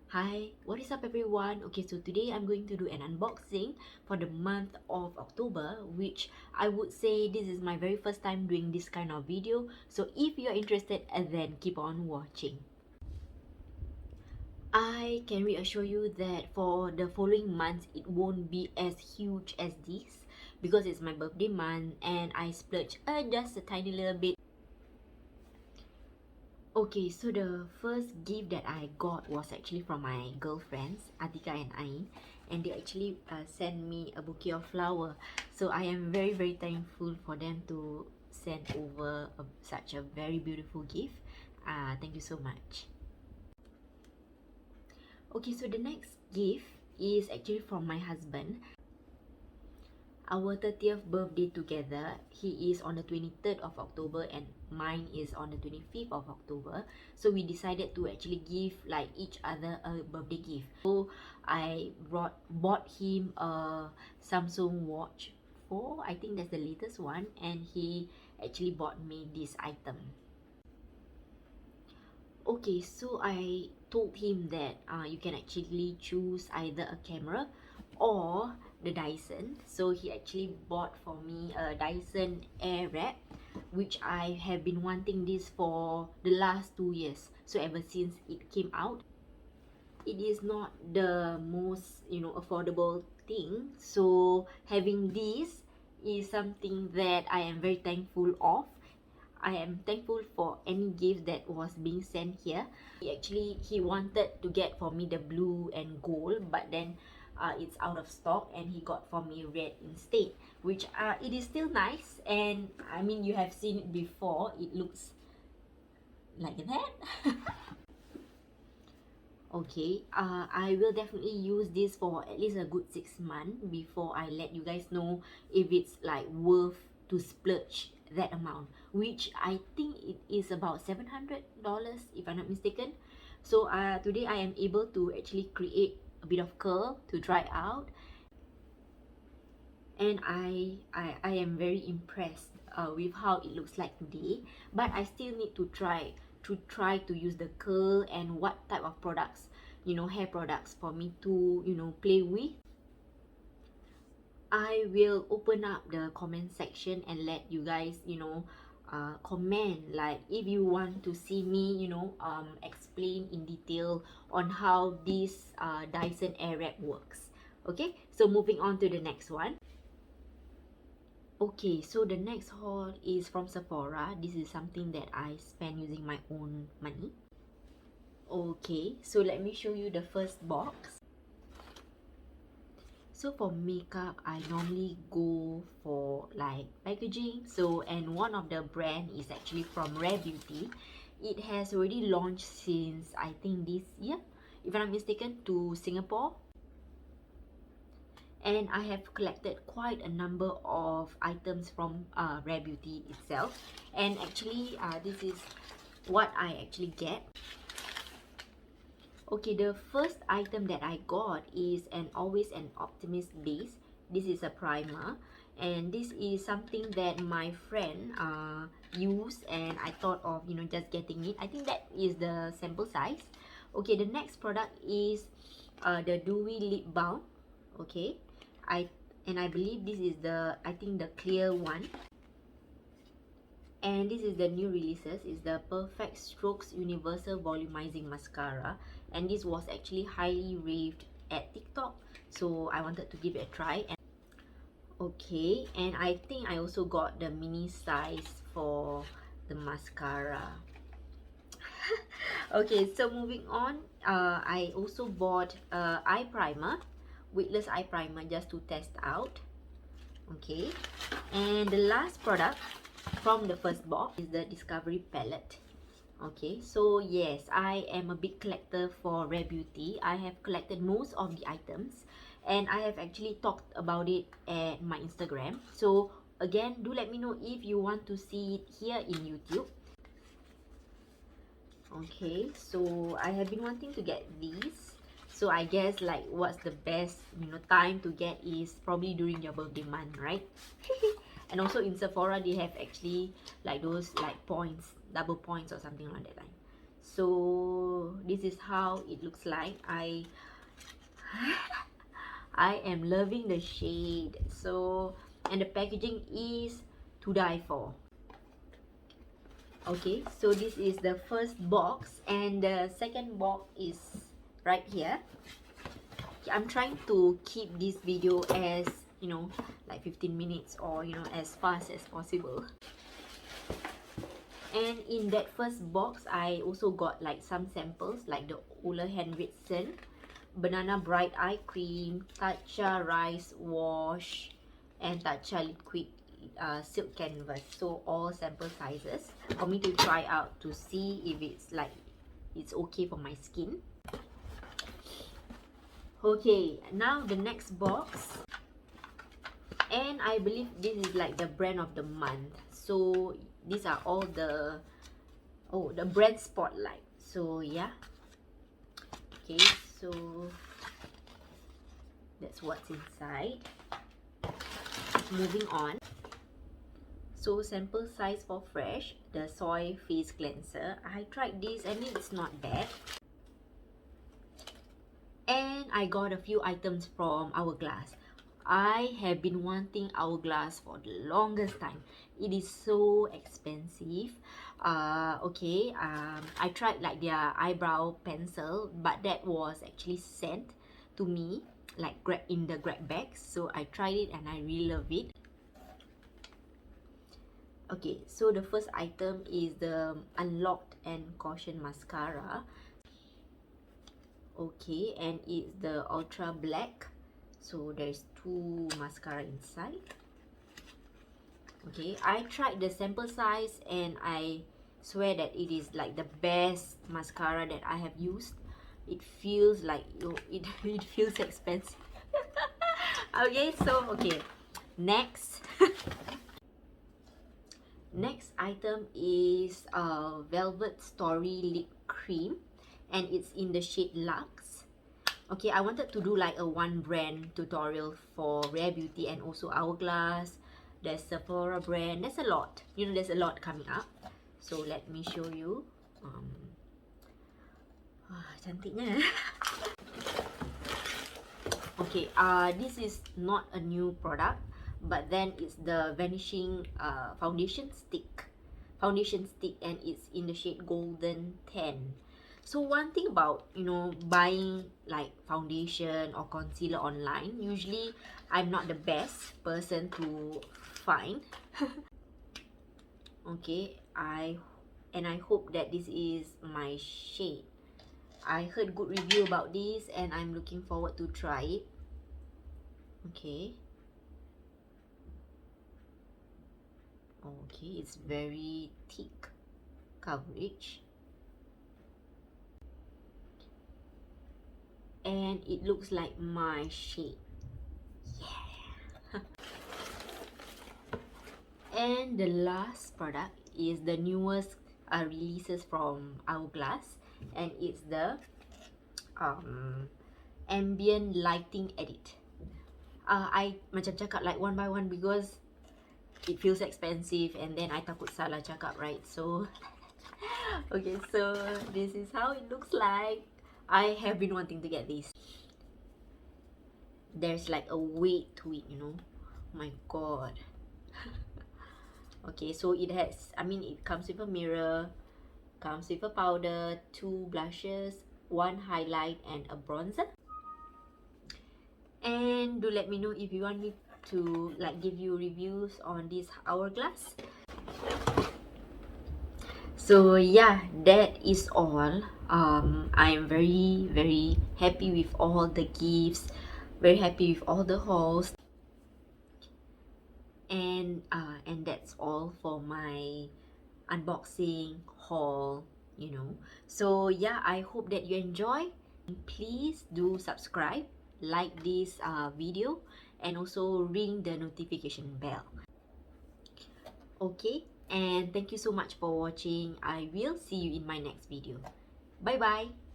Hi, what is up everyone? Okay, so today I'm going to do an unboxing for the month of October, which I would say this is my very first time doing this kind of video. So if you're interested, then keep on watching. I can reassure you that for the following months, it won't be as huge as this because it's my birthday month and I splurged just a tiny little bit. Okay, so the first gift that I got was actually from my girlfriends, Atika and Ain, and they actually sent me a bouquet of flower. So I am very thankful for them to send over such a very beautiful gift. Thank you so much. Okay, so the next gift is actually from my husband. Our 30th birthday together. He is on the 23rd of October and mine is on the 25th of October. So we decided to actually give like each other a birthday gift. So I bought him a Samsung Watch 4. I think that's the latest one, and he actually bought me this item. Okay, so I told him that you can actually choose either a camera or the Dyson. So he actually bought for me a Dyson Air Wrap, which I have been wanting this for the last 2 years. So ever since it came out, it is not the most affordable thing. So having this is something that I am very thankful of. I am thankful for any gift that was being sent here. He wanted to get for me the blue and gold, but then it's out of stock and he got for me red instead, which it is still nice, and I mean, you have seen it before. It looks like that. Okay, I will definitely use this for at least a good 6 months before I let you guys know if it's like worth to splurge that amount, which I think it is about $700 if I'm not mistaken. So today I am able to actually create a bit of curl to try out, and I am very impressed with how it looks like today. But I still need to try to use the curl and what type of products, hair products for me to play with. I will open up the comment section and let you guys comment, like if you want to see me explain in detail on how this Dyson Air Wrap works. Okay, so moving on to the next one. Okay, so the next haul is from Sephora. This is something that I spend using my own money. Okay, so let me show you the first box. So for makeup, I normally go for like packaging. So, and one of the brand is actually from Rare Beauty. It has already launched since I think this year, if I'm not mistaken, to Singapore. And I have collected quite a number of items from Rare Beauty itself. And actually, this is what I actually get. Okay, the first item that I got is an Always an Optimist base. This is a primer, and this is something that my friend used, and I thought of just getting it. I think that is the sample size. Okay, the next product is the Dewy Lip Balm. Okay, I believe this is the clear one. And this is the new releases. Is the Perfect Strokes Universal Volumizing Mascara, and this was actually highly raved at TikTok, so I wanted to give it a try. And okay, and I think I also got the mini size for the mascara. Okay, so moving on, I also bought eye primer, weightless eye primer, just to test out. Okay, and the last product from the first box is the Discovery palette. Okay, so yes, I am a big collector for Rare Beauty. I have collected most of the items, and I have actually talked about it at my Instagram. So again, do let me know if you want to see it here in YouTube. Okay, so I have been wanting to get these. So I guess like what's the best time to get is probably during your birthday month, right? And also in Sephora, they have actually like those like points, double points or something like that line. So this is how it looks like. I am loving the shade. So, and the packaging is to die for. Okay, so this is the first box, and the second box is right here. I'm trying to keep this video as, you know, like 15 minutes or, you know, as fast as possible. And in that first box, I also got like some samples, like the Ole Henriksen Banana Bright Eye Cream, Tatcha Rice Wash, and Tatcha Liquid Silk Canvas. So all sample sizes for me to try out to see if it's okay for my skin. Okay, now the next box, and I believe this is like the brand of the month. So these are all the brand spotlight. So yeah, okay, so that's what's inside. Moving on. So sample size for Fresh, the Soy Face Cleanser. I tried this and it's not bad. And I got a few items from Hourglass. I have been wanting Hourglass for the longest time. It is so expensive. I tried like their eyebrow pencil, but that was actually sent to me like in the grab bag. So I tried it and I really love it. Okay, so the first item is the Unlocked and Caution Mascara. Okay, and it's the Ultra Black. So there's 2 mascara inside. Okay, I tried the sample size and I swear that it is like the best mascara that I have used. It feels like it feels expensive. Okay, so next. Next item is Velvet Story Lip Cream, and it's in the shade Luxe. Okay, I wanted to do like a one brand tutorial for Rare Beauty and also Hourglass. There's Sephora brand. There's a lot. You know, there's a lot coming up. So let me show you. Cantiknya. Okay, this is not a new product, but then it's the vanishing foundation stick, and it's in the shade Golden 10. So one thing about, you know, buying like foundation or concealer online, usually I'm not the best person to find. Okay, I hope that this is my shade. I heard good review about this and I'm looking forward to try it. Okay, it's very thick coverage, and it looks like my shade. Yeah. And the last product is the newest releases from Hourglass, and it's the Ambient Lighting Edit. I macam cakap like one by one because it feels expensive, and then I takut salah cakap, right? So okay, so this is how it looks like. I have been wanting to get this. There's like a weight to it, you know. Oh my god. Okay, so it has, it comes with a mirror, comes with a powder, 2 blushes, 1 highlight, and a bronzer. And do let me know if you want me to like give you reviews on this Hourglass. So yeah, that is all. I am very, very happy with all the gifts, very happy with all the hauls, and that's all for my unboxing haul, you know. So yeah, I hope that you enjoy. Please do subscribe, like this video, and also ring the notification bell. Okay, and thank you so much for watching. I will see you in my next video. Bye bye.